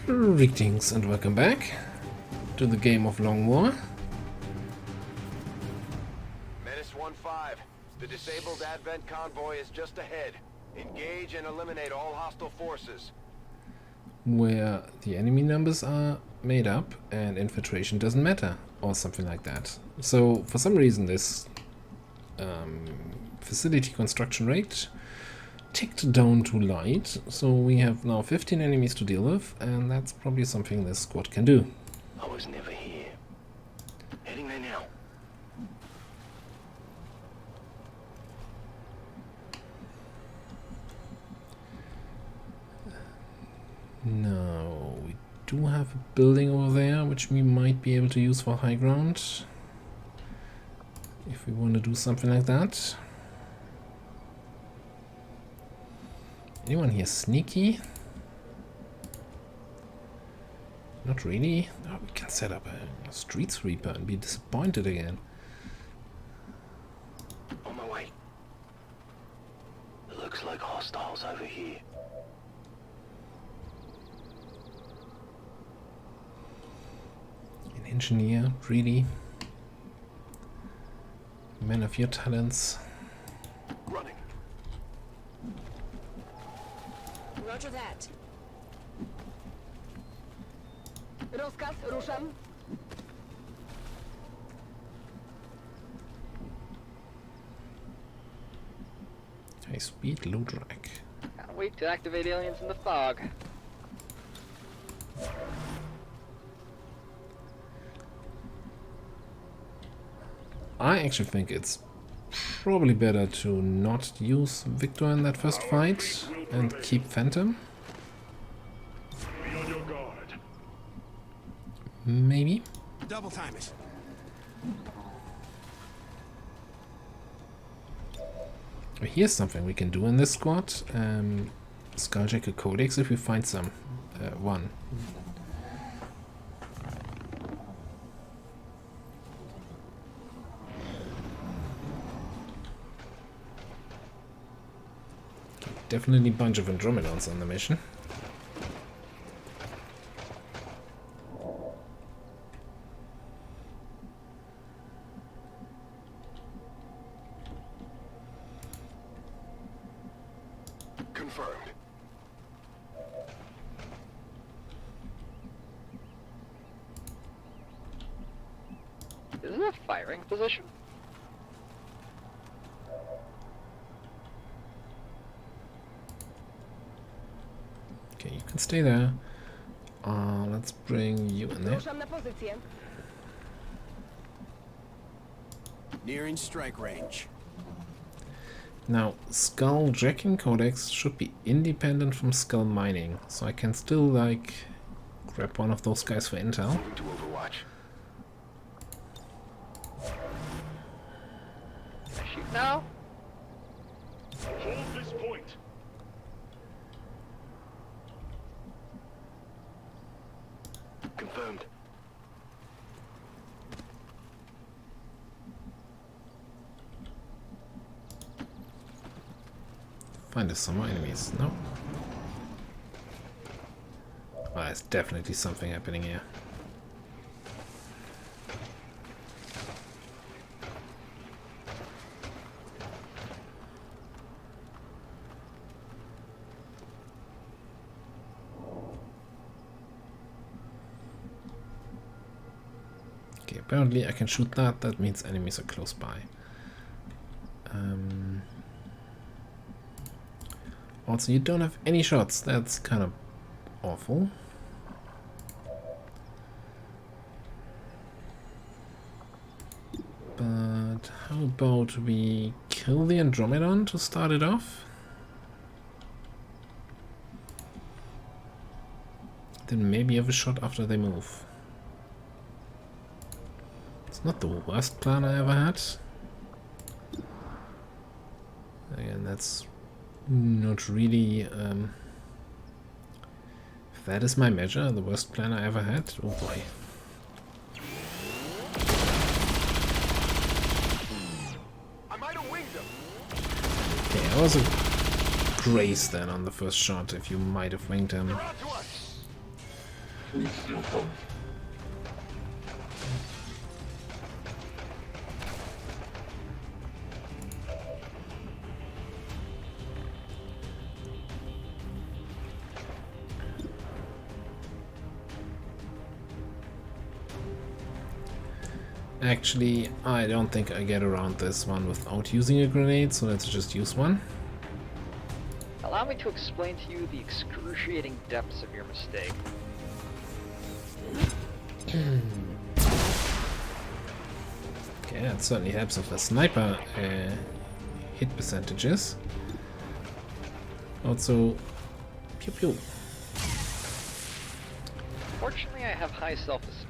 Greetings and welcome back to the game of Long War. Menace 1-5. The disabled Advent convoy is just ahead. Engage and eliminate all hostile forces. Where the enemy numbers are made up and infiltration doesn't matter, or something like that. So for some reason this facility construction rate ticked down to light, so we have now 15 enemies to deal with, and that's probably something this squad can do. I was never here. Heading there now. Now, we do have a building over there, which we might be able to use for high ground, if we want to do something like that. Anyone here sneaky? Not really. Oh, we can set up a street sweeper and be disappointed again. On my way. It looks like hostiles over here. An engineer, really? Man of your talents. Running. Roger that. Rozkaz, ruszam. High speed, low drag. Can't wait to activate aliens in the fog. I actually think it's probably better to not use Victor in that first fight and keep Phantom. Be on your guard. Maybe. Double time it. Here's something we can do in this squad. Skulljacker Codex if we find some. One. Definitely a bunch of Andromedons on the mission. Confirmed. Is this a firing position? Okay, you can stay there. Let's bring you in there. Ruszam na pozycję. Nearing strike range. Now, Skulljacking Codex should be independent from Skull Mining, so I can still, like, grab one of those guys for intel. Moving to Overwatch. Can I shoot now? Hold this point. Confirmed. Find us some more enemies. No. Oh, there's definitely something happening here. Okay, apparently I can shoot that. That means enemies are close by. Also, you don't have any shots. That's kind of awful. But how about we kill the Andromedon to start it off? Then maybe have a shot after they move. It's not the worst plan I ever had. Again, that's not really, if that is my measure, the worst plan I ever had, oh boy. I might have winged them. Okay, I was a grace then on the first shot if you might have winged him. They're on to us. Actually, I don't think I get around this one without using a grenade, so let's just use one. Allow me to explain to you the excruciating depths of your mistake. Okay, that certainly helps with the sniper hit percentages. Also, pew pew. Fortunately, I have high self-esteem.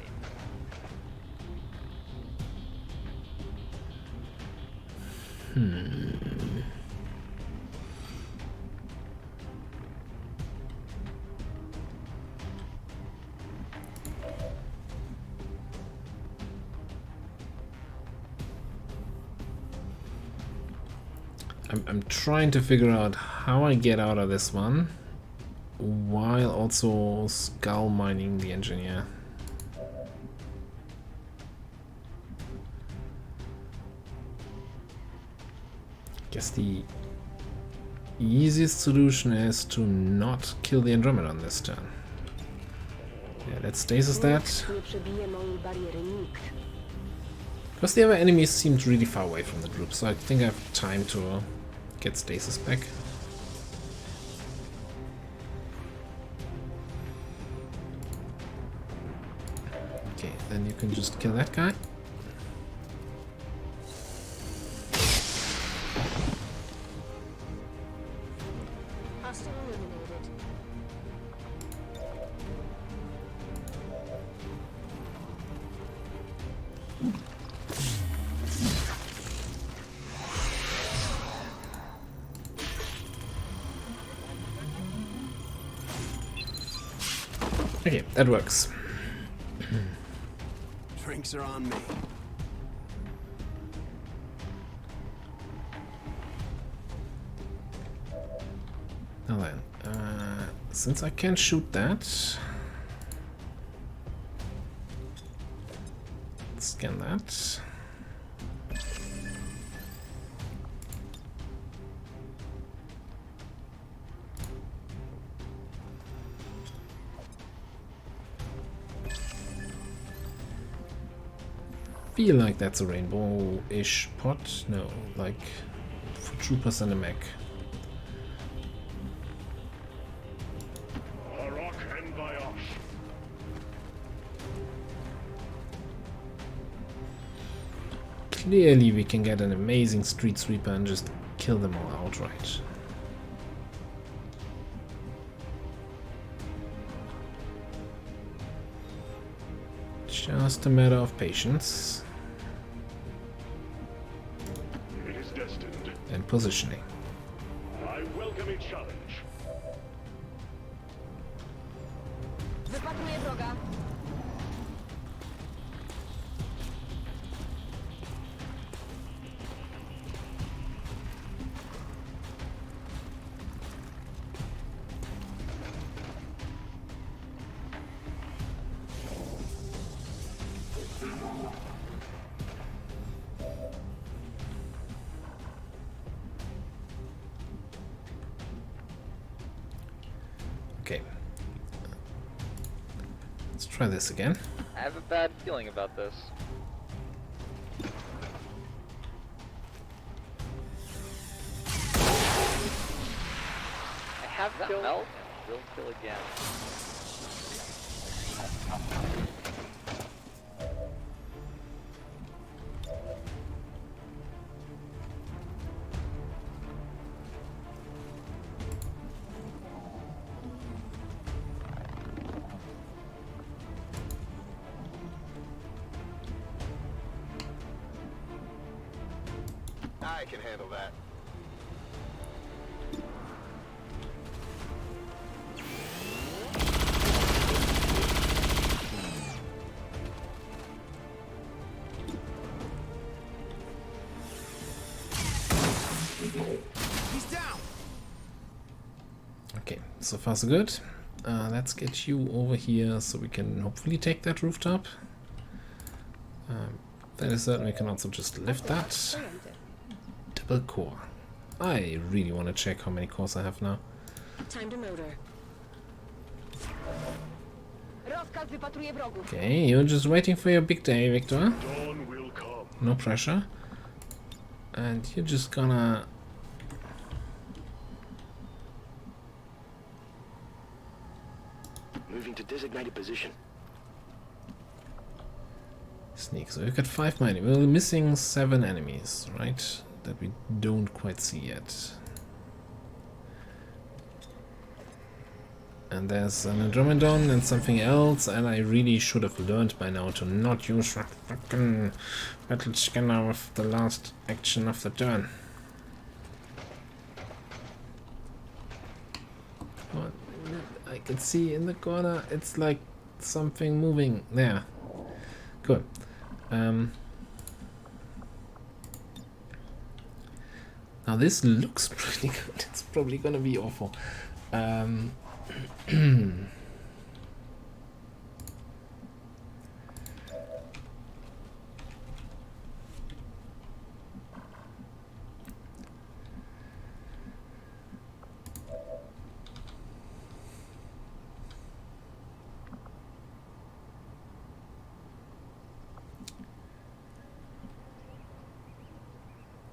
I'm trying to figure out how I get out of this one while also skull mining the engineer. Guess the easiest solution is to not kill the Andromedon this turn. Yeah, let's stasis that. Nie przebije mojej bariery nikt. Because the other enemies seemed really far away from the group, so I think I have time to get stasis back. Okay, then you can just kill that guy. Hostile eliminated. Okay, that works. Drinks are on me. Now then, since I can't shoot that, scan that. Feel like that's a rainbow-ish pot. No, like for troopers and a mech. Barak and Bayosh. Clearly we can get an amazing street sweeper and just kill them all outright. Just a matter of patience It is destined. and positioning. I welcome a challenge. Wypatruję wroga. Okay. Let's try this again. I have a bad feeling about this. I have killed and will kill again. I can handle that. He's down. Okay, so far so good. Let's get you over here so we can hopefully take that rooftop. That is certain we can also just lift that. Double core. I really want to check how many cores I have now. Time to motor. Rozkaz wypatruje wrogów. Okay, you're just waiting for your big day, Victor. Dawn will come. No pressure. And you're just gonna... Moving to designated position. Sneak. So we've got 5 mining. We're missing 7 enemies, right? That we don't quite see yet. And there's an Andromedon and something else, and I really should have learned by now to not use that fucking battle scanner with the last action of the turn. What? I can see in the corner, it's like something moving there. Good. Now this looks pretty good. It's probably gonna be awful.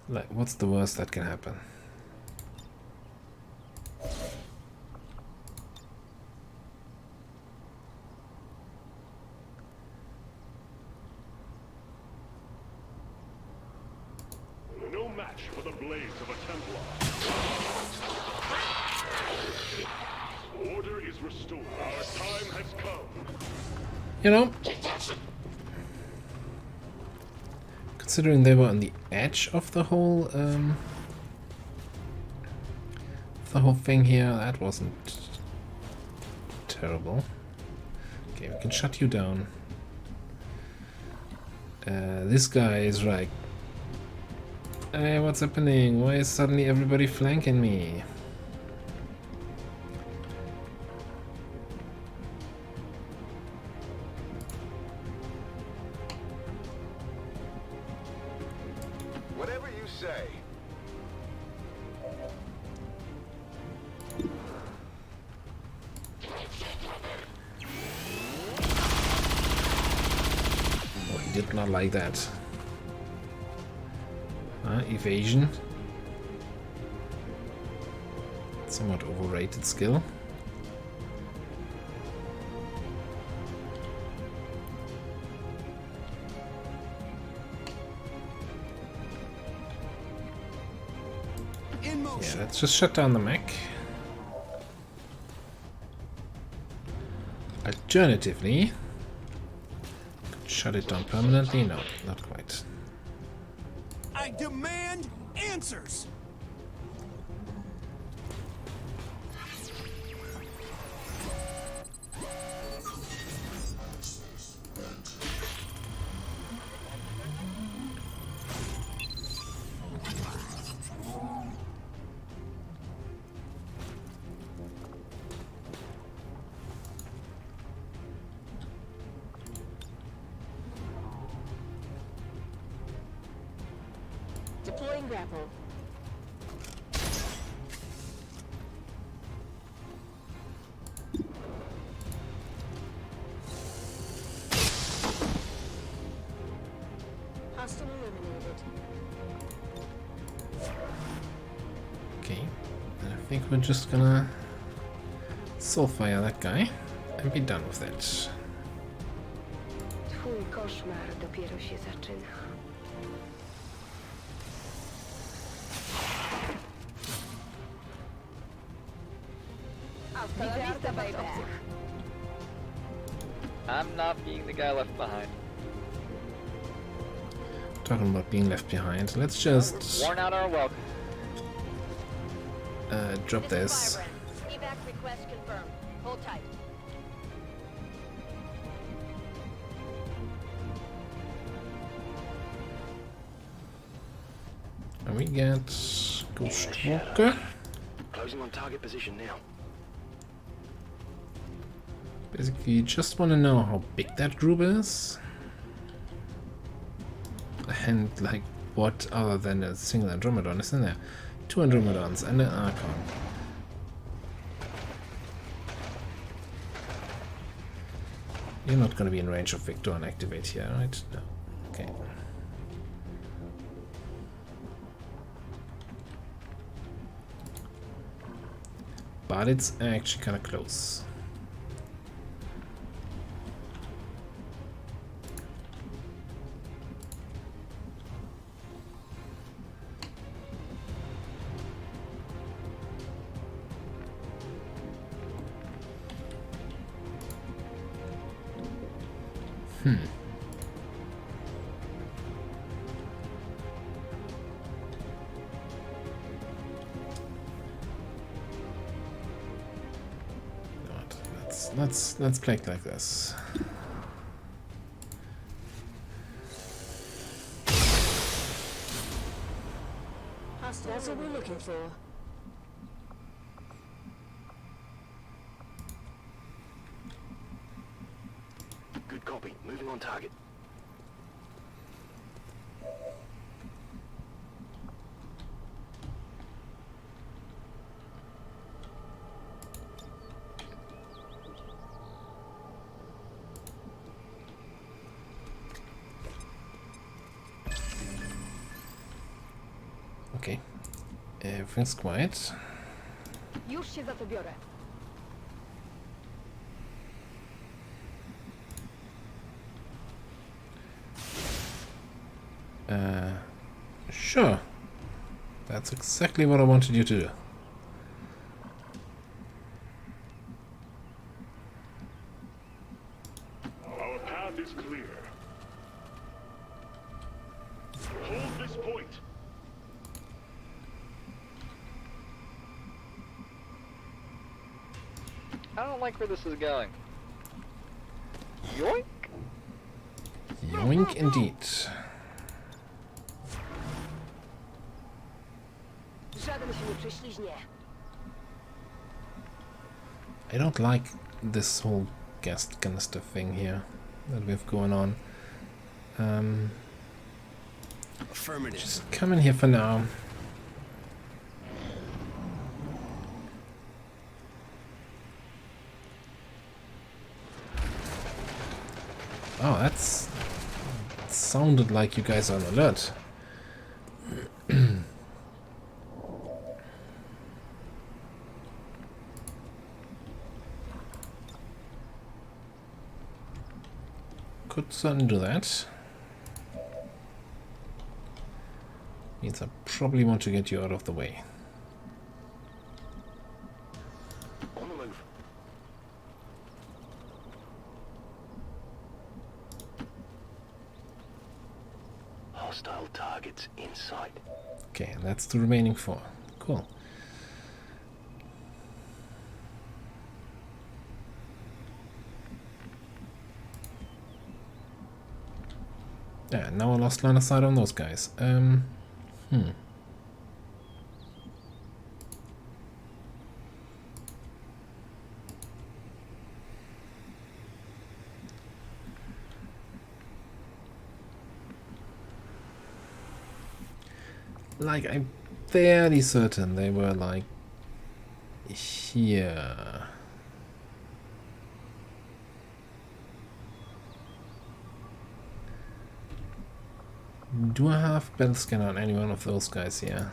Like, what's the worst that can happen? No match for the blades of a Templar. Order is restored. Our time has come. You know, considering they were on the edge of the whole thing here, that wasn't terrible. Okay, we can shut you down. This guy is like, hey, what's happening? Why is suddenly everybody flanking me? Whatever you say. Oh, he did not like that. Evasion. Somewhat overrated skill. In motion. Yeah, let's just shut down the mech. Alternatively, shut it down permanently? No, not quite. I demand answers. Deploying grapple. Hostile eliminated. Okay, I think we're just gonna soulfire that guy and be done with it. Twój koszmar dopiero się zaczyna. I'm not being the guy left behind. Talking about being left behind, let's just Worn out our welcome. drop this. Evac request confirmed. Hold tight. And we get Ghost Walker. Closing on target position now. Basically, you just want to know how big that group is. And, like, what other than a single Andromedon is in there? 2 Andromedons and an Archon. You're not going to be in range of Victor and activate here, right? No. Okay. But it's actually kind of close. Let's play it like this. That's what we're looking for. Good copy. Moving on target. Okay. Everything's quiet. Już się za to biorę. Sure. That's exactly what I wanted you to do. Our path is clear. Hold this point. I don't like where this is going. Yoink! Yoink indeed. Żaden się nie prześliźnie. I don't like this whole gas canister thing here that we have going on. Just come in here for now. Oh, that sounded like you guys are on alert. Could certainly do that. Means I probably want to get you out of the way. On the move. Hostile targets in sight. Okay, and that's the remaining 4. Cool. Yeah, now I lost line of sight on those guys. Like, I'm fairly certain they were, like, here. Do I have battle scanner on any one of those guys here?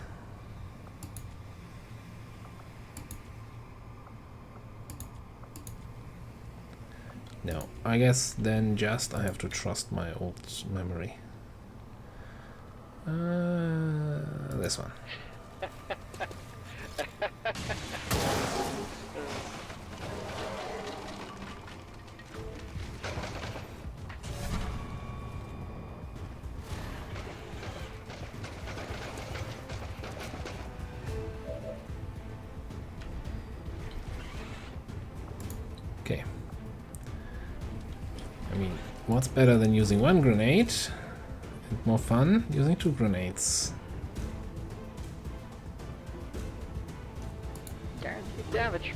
No, I guess then just I have to trust my old memory. This one. Okay. I mean, what's better than using 1 grenade? And more fun using 2 grenades. Guaranteed damage.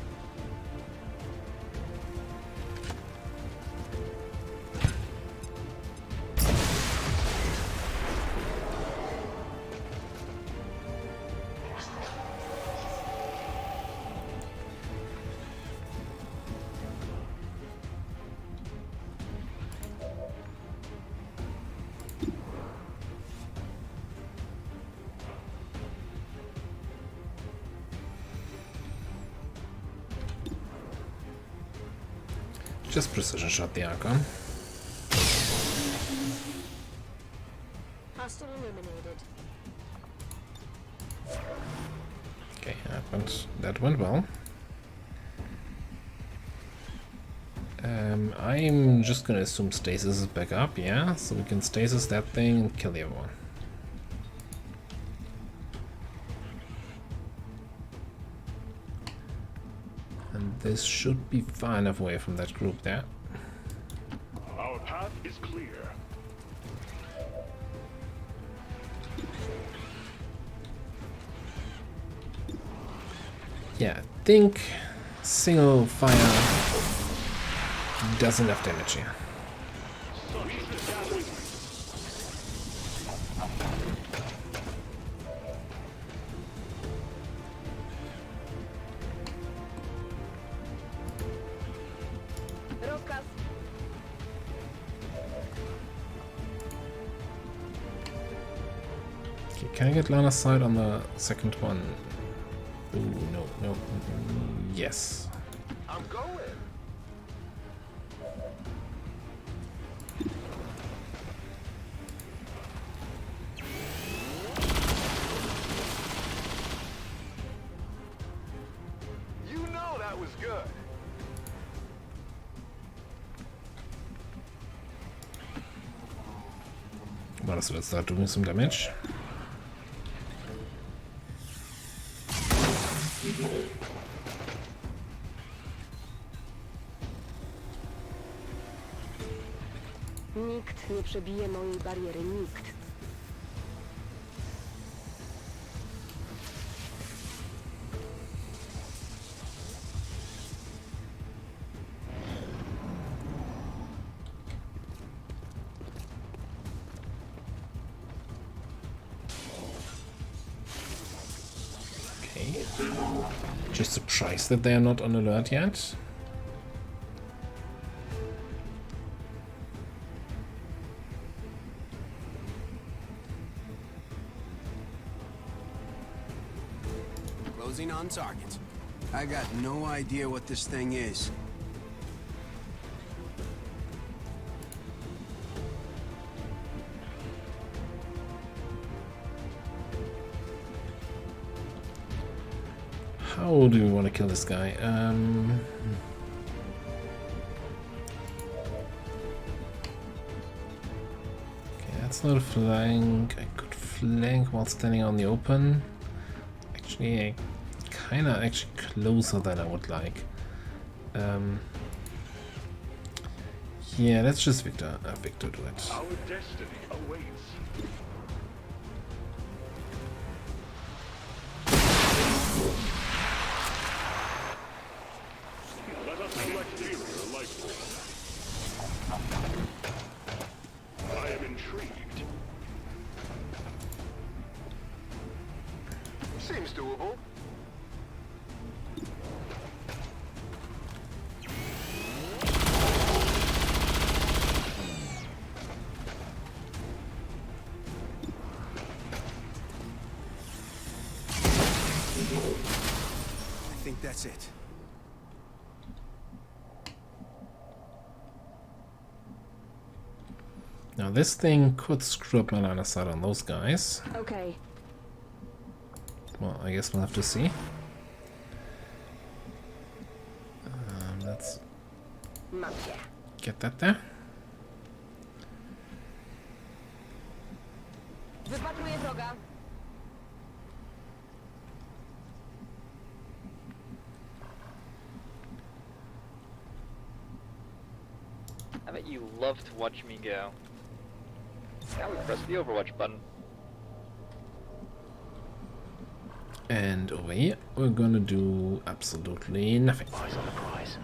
Just precision shot the Archon. Hostile eliminated. Okay, that went well. I'm just gonna assume stasis is back up, yeah? So we can stasis that thing and kill everyone. And this should be far enough away from that group there. Our path is clear. Yeah, I think single fire does enough damage here. Rozkaz. Okay, can I get line of sight on the second one? Ooh, no. Yes. I'm going. You know that was good. Might as well start doing some damage. Nikt nie przebije mojej bariery, nikt. Okay. Just surprised that they are not on alert yet. Closing on target. I got no idea what this thing is. How do we want to kill this guy? Okay, that's not a flank. I could flank while standing on the open. Actually, kinda actually closer than I would like. Yeah, let's just Victor do it. Our destiny awaits. Let us select inferior life form. I am intrigued. Seems doable. I think that's it. Now this thing could screw up my line of sight on those guys. Okej. Well, I guess we'll have to see. Let's Mam cię. get that there. Wypatruję wroga. I bet you love to watch me go. Now we press the Overwatch button. And over here, we're gonna do absolutely nothing. Eyes on the prize.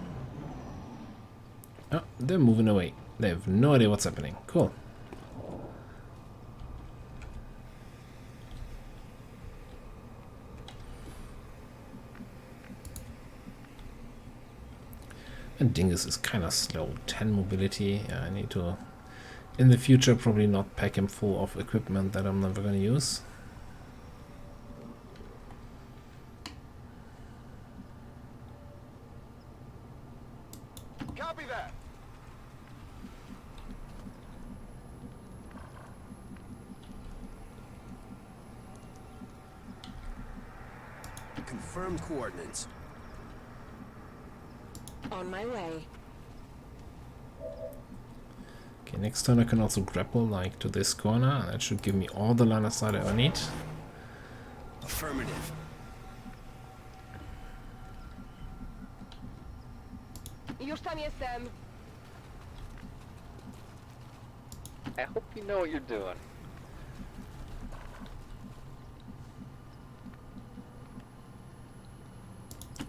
Oh, they're moving away. They have no idea what's happening. Cool. And Dingus is kind of slow. 10 mobility. Yeah, I need to, in the future, probably not pack him full of equipment that I'm never gonna use. Copy that. confirmed coordinates. On my way. Okay, next turn I can also grapple like to this corner. That should give me all the line of sight I ever need. Affirmative. Już tam jestem. I hope you know what you're doing.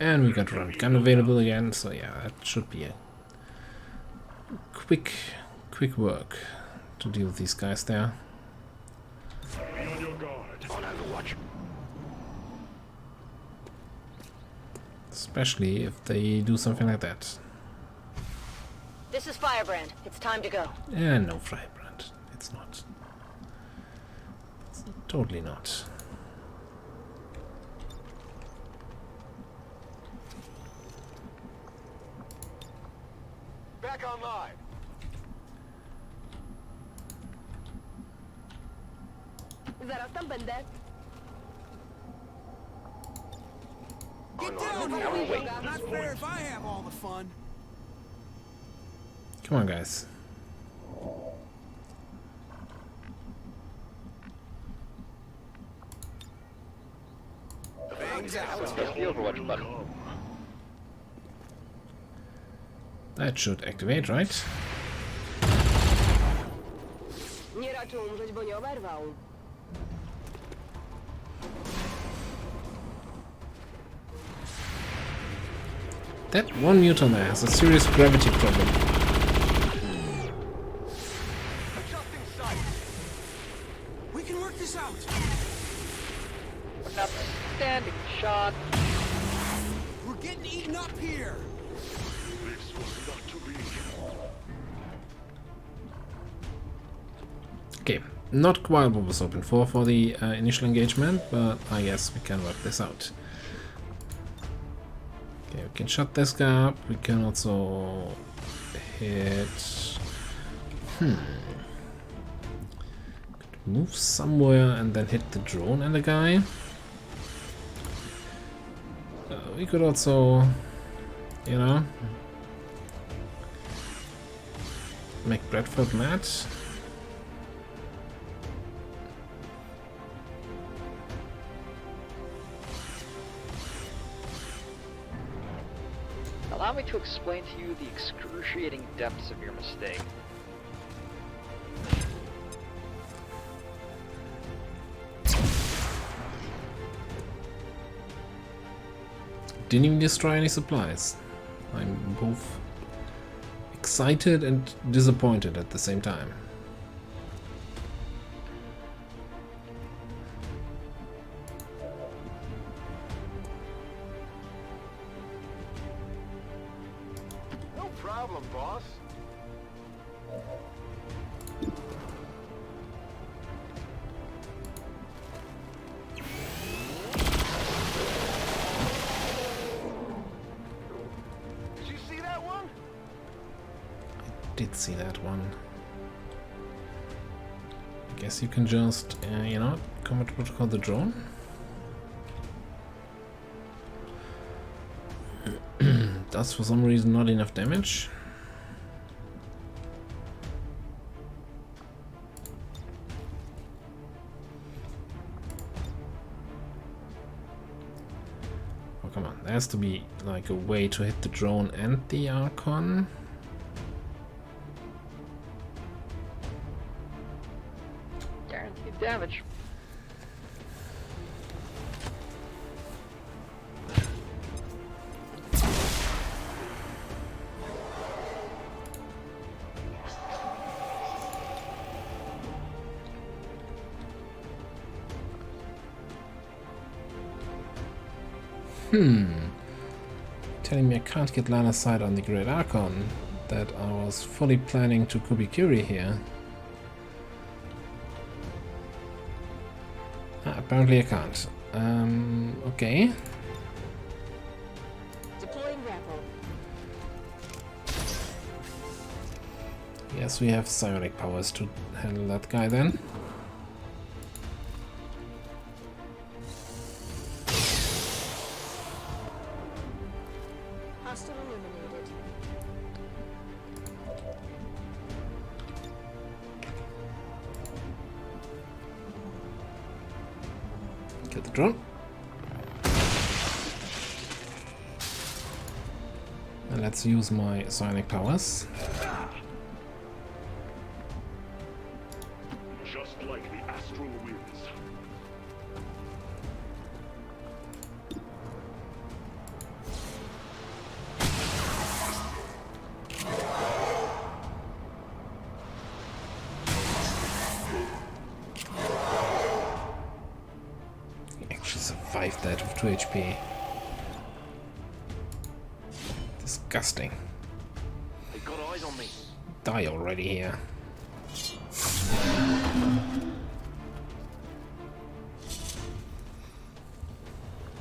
And we got run gun available again, so yeah, that should be a quick work to deal with these guys there. Be on your guard. On Overwatch. Especially if they do something like that. This is Firebrand. It's time to go. And no Firebrand. It's not. It's totally not. Back online. Zaraz tam będę. Get down Now we here! wait. Not fair if I have all the fun. Come on, guys. Bangs out. Press the Overwatch button. That should activate, right? Nie raczę umrzeć, bo nie oberwał. That one mutant there has a serious gravity problem. Adjusting sight. We can work this out. An outstanding shot. We're getting eaten up here. This was not to be. Okay, not quite what was hoping for the initial engagement, but I guess we can work this out. Okay, we can shut this guy up. We can also hit. Could move somewhere and then hit the drone and the guy. We could also, you know, make Bradford mad. Allow me to explain to you the excruciating depths of your mistake. Didn't even destroy any supplies. I'm both excited and disappointed at the same time. No problem, boss. Did you see that one? Did see that one. I guess you can just, you know, combat protocol the drone. Does for some reason not enough damage. Oh, come on. There has to be like a way to hit the drone and the Archon. Guaranteed damage. Telling me I can't get line of sight on the Great Archon that I was fully planning to Kubikuri here. Apparently I can't. Okay. Deploying grapple. Yes, we have psionic powers to handle that guy then. Hostile eliminated. Get the drone. And let's use my psionic powers. Just like the astral winds. He actually survived that with 2 HP. Disgusting. They got eyes on me. Die already here.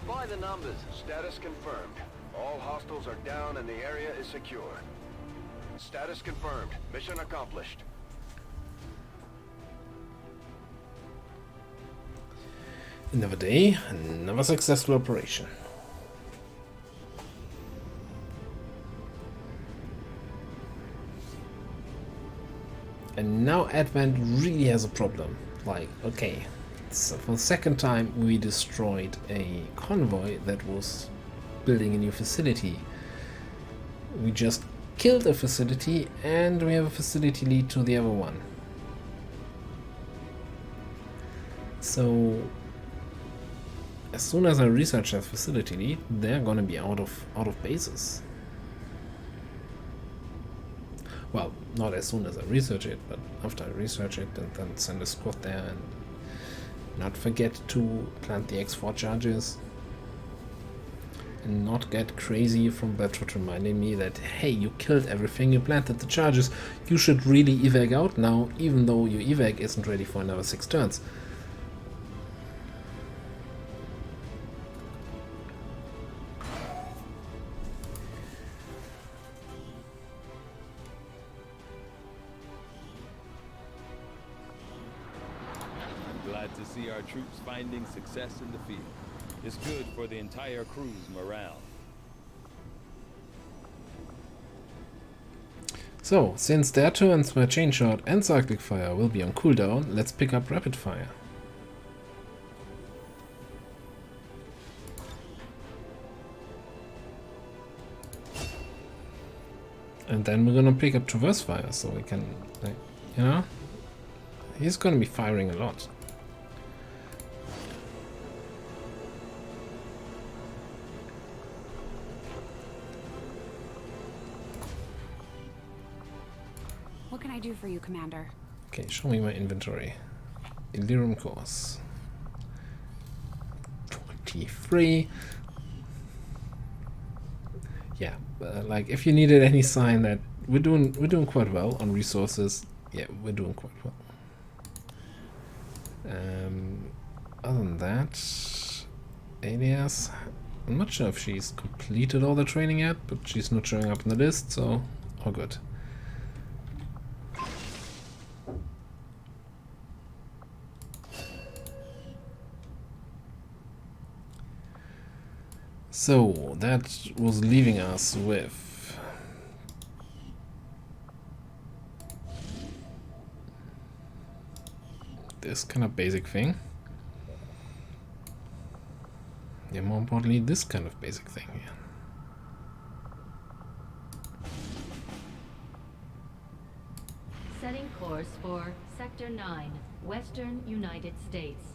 By the numbers. Status confirmed. All hostiles are down and the area is secure. Status confirmed. Mission accomplished. Another day, another successful operation. And now Advent really has a problem. Like, okay, so for the second time we destroyed a convoy that was building a new facility. We just killed a facility and we have a facility lead to the other one. So as soon as I research that facility lead, they're gonna be out of bases. Well, not as soon as I research it, but after I research it and then send a squad there and not forget to plant the X4 charges. And not get crazy from Bedford reminding me that, hey, you killed everything, you planted the charges, you should really evac out now, even though your evac isn't ready for another 6 turns. Glad to see our troops finding success in the field. It's good for the entire crew's morale. So, since their turns where Chain Shot and Cyclic Fire will be on cooldown, let's pick up Rapid Fire. And then we're gonna pick up Traverse Fire, so we can, like, you know, he's gonna be firing a lot. What can I do for you, Commander? Okay, show me my inventory. Illyrium course. 23. Yeah, like if you needed any sign that we're doing quite well on resources. Yeah, we're doing quite well. Other than that, Alias, I'm not sure if she's completed all the training yet, but she's not showing up in the list, so all good. So that was leaving us with this kind of basic thing. Yeah, more importantly, this kind of basic thing here. Setting course for Sector 9, Western United States.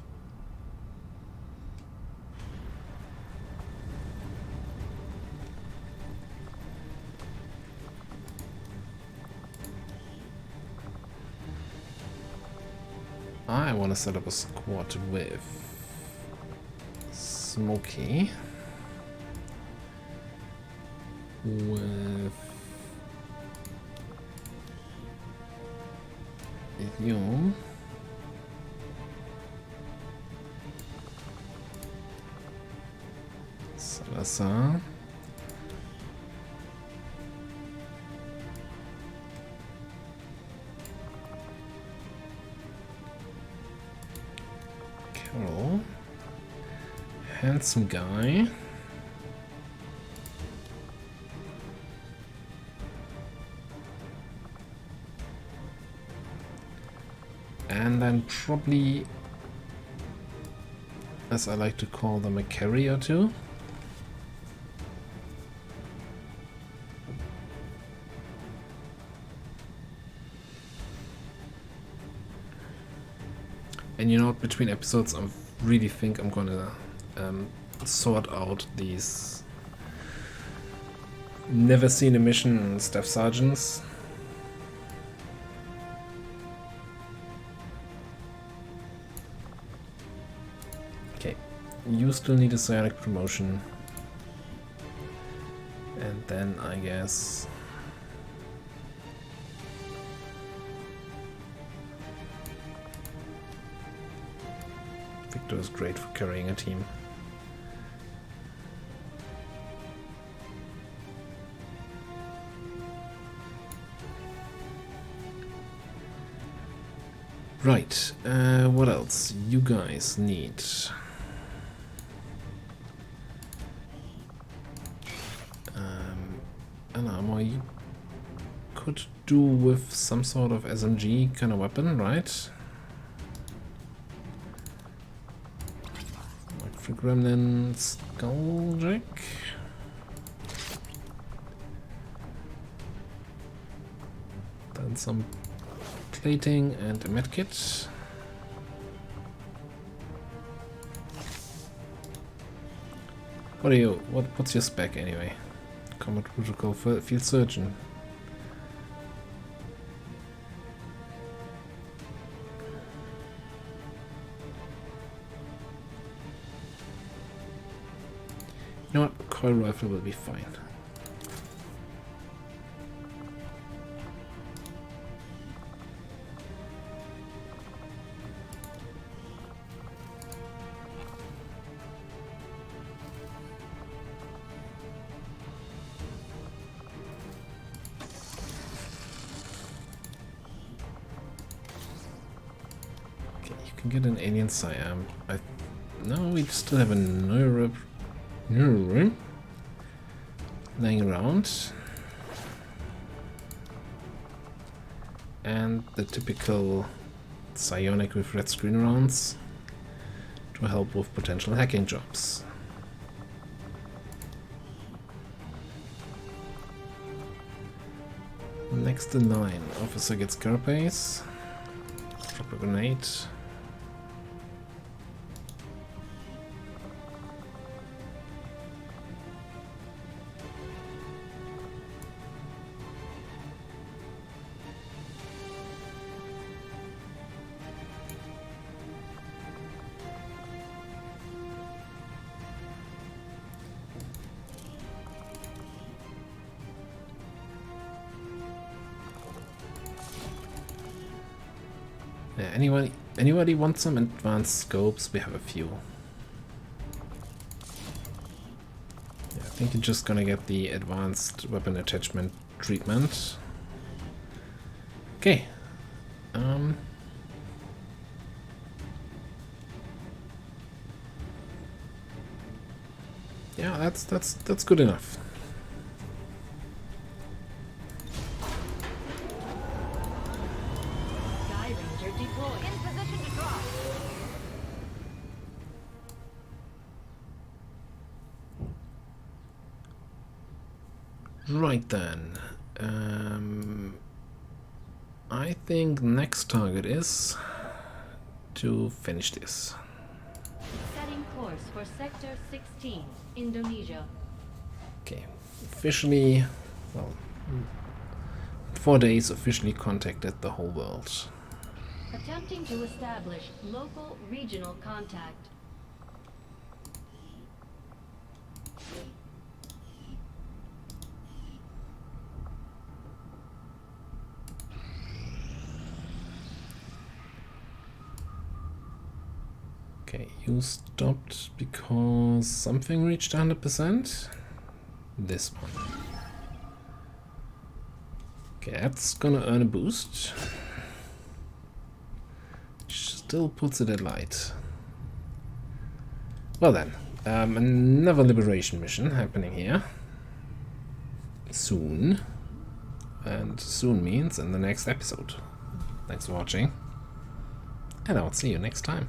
I want to set up a squad with Smokey, with you, Salazar, Carol, handsome guy, and probably, as I like to call them, a carry or two. And you know what, between episodes I really think I'm gonna sort out these never seen a mission staff sergeants. Okay, you still need a psionic promotion. And then I guess Victor is great for carrying a team. Right, what else? You guys need an armor. You could do with some sort of SMG kind of weapon, right? Like remnant skulljack. Then some plating and a medkit. What are you? What's your spec anyway? Combat protocol for field surgeon. You know what? Coil rifle will be fine. Get an alien Siam. No, we still have a neuro room laying around, and the typical psionic with red screen rounds to help with potential hacking jobs. Next in line, officer gets carapace. Drop a grenade. Yeah, anybody want some advanced scopes? We have a few. Yeah, I think you're just gonna get the advanced weapon attachment treatment. Okay. Yeah, that's good enough. Right then, I think next target is to finish this. Setting course for Sector 16, Indonesia. Okay, officially, well, 4 days officially contacted the whole world. Attempting to establish local regional contact. Okay, you stopped because something reached 100%. This one. Okay, that's gonna earn a boost. Still puts it at light. Well then, another liberation mission happening here. Soon. And soon means in the next episode. Thanks for watching. and I'll see you next time.